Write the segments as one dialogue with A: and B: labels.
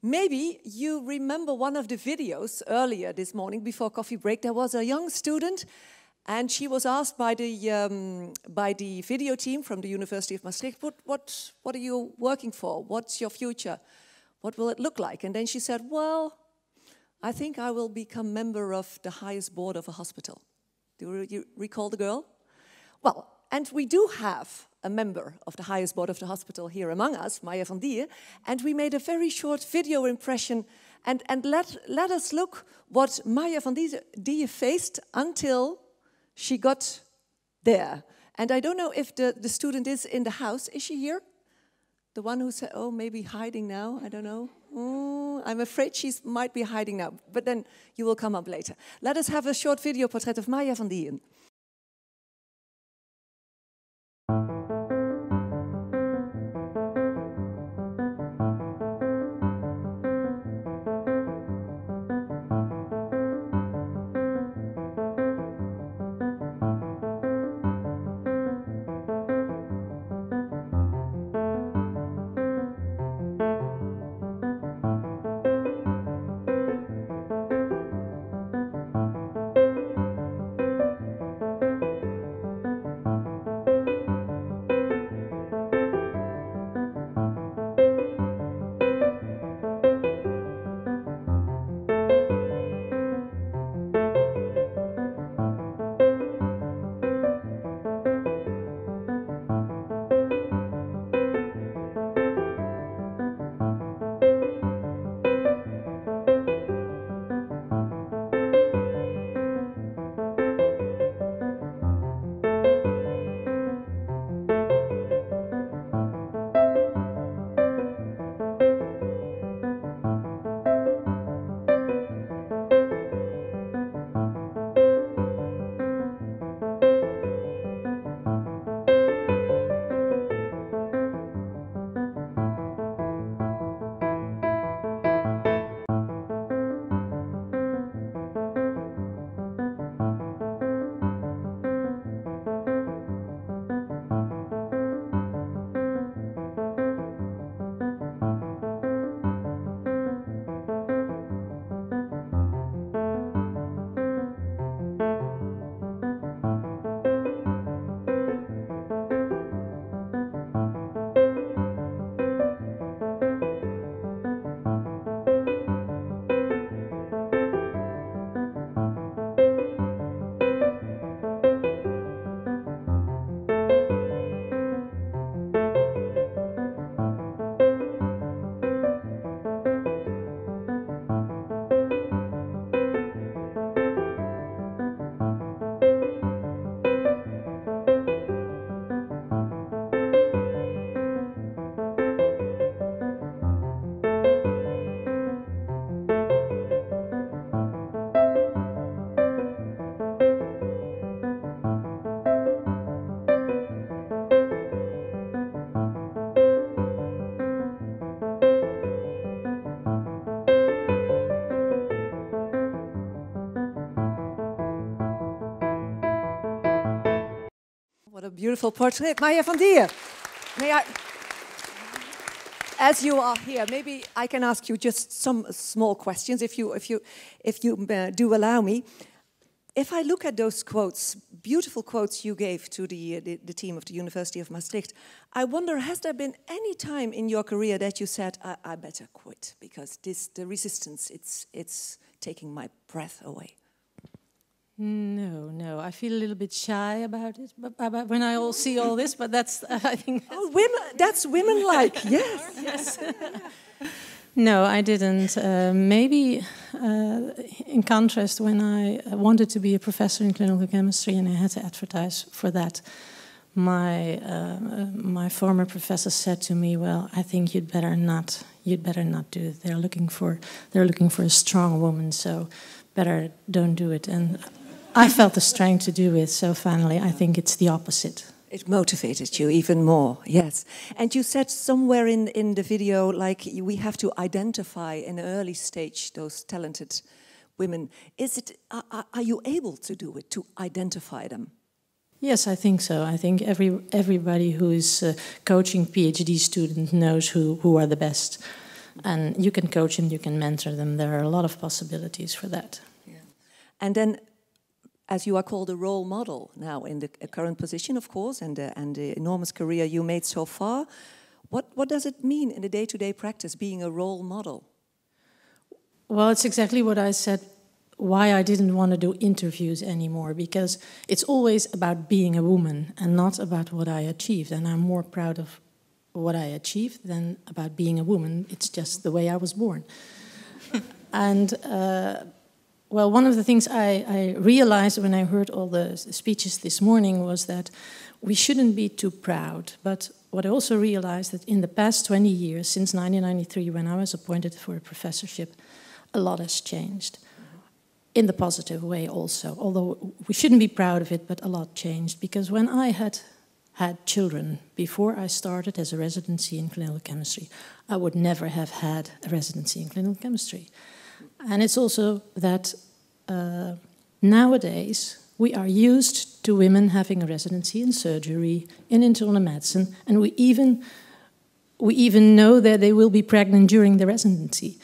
A: Maybe you remember one of the videos earlier this morning before coffee break. There was a young student and she was asked by the video team from the University of Maastricht, what are you working for? What's your future? What will it look like? And then she said, well, I think I will become member of the highest board of a hospital. Do you recall the girl? Well, and we do have a member of the highest board of the hospital here among us, Marja van Dieijen, and we made a very short video impression and let us look what Marja van Dieijen faced until she got there. And I don't know if the student is in the house. Is she here? The one who said, oh, maybe hiding now, I don't know. I'm afraid she might be hiding now, but then you will come up later. Let us have a short video portrait of Marja van Dieijen. What a beautiful portrait. Marja van Dieijen, may I, as you are here, maybe I can ask you just some small questions, if you do allow me. If I look at those quotes, beautiful quotes you gave to the team of the University of Maastricht, I wonder, has there been any time in your career that you said, I better quit, because the resistance, it's taking my breath away?
B: No. I feel a little bit shy about it, but when I see all this. But that's, I think.
A: That's women-like. Yes.
B: Yes. No, I didn't. Maybe, in contrast, when I wanted to be a professor in clinical chemistry and I had to advertise for that, my former professor said to me, "Well, I think you'd better not do it. They're looking for a strong woman, so better don't do it." And I felt the strength to do it, so finally I think it's the opposite.
A: It motivated you even more, yes. And you said somewhere in the video, like, we have to identify in an early stage those talented women. Are you able to do it, to identify them?
B: Yes, I think so. I think everybody who is coaching PhD students knows who are the best. And you can coach them, you can mentor them. There are a lot of possibilities for that.
A: Yeah. And then, as you are called a role model now in the current position, of course, and the enormous career you made so far, what does it mean in the day-to-day practice, being a role model?
B: Well, it's exactly what I said, why I didn't want to do interviews anymore, because it's always about being a woman and not about what I achieved. And I'm more proud of what I achieved than about being a woman. It's just the way I was born. And, well, one of the things I realized when I heard all the speeches this morning was that we shouldn't be too proud. But what I also realized that in the past 20 years, since 1993, when I was appointed for a professorship, a lot has changed. In the positive way also, although we shouldn't be proud of it, but a lot changed. Because when I had children, before I started as a residency in clinical chemistry, I would never have had a residency in clinical chemistry. And it's also that nowadays we are used to women having a residency in surgery, in internal medicine, and we even know that they will be pregnant during the residency.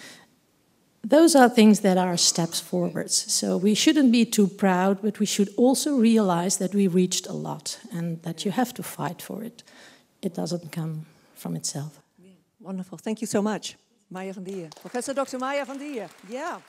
B: Those are things that are steps forwards. So we shouldn't be too proud, but we should also realize that we reached a lot and that you have to fight for it. It doesn't come from itself.
A: Yeah. Wonderful. Thank you so much. Marja van Dieijen. Professor Dr. Marja van Dieijen. Yeah.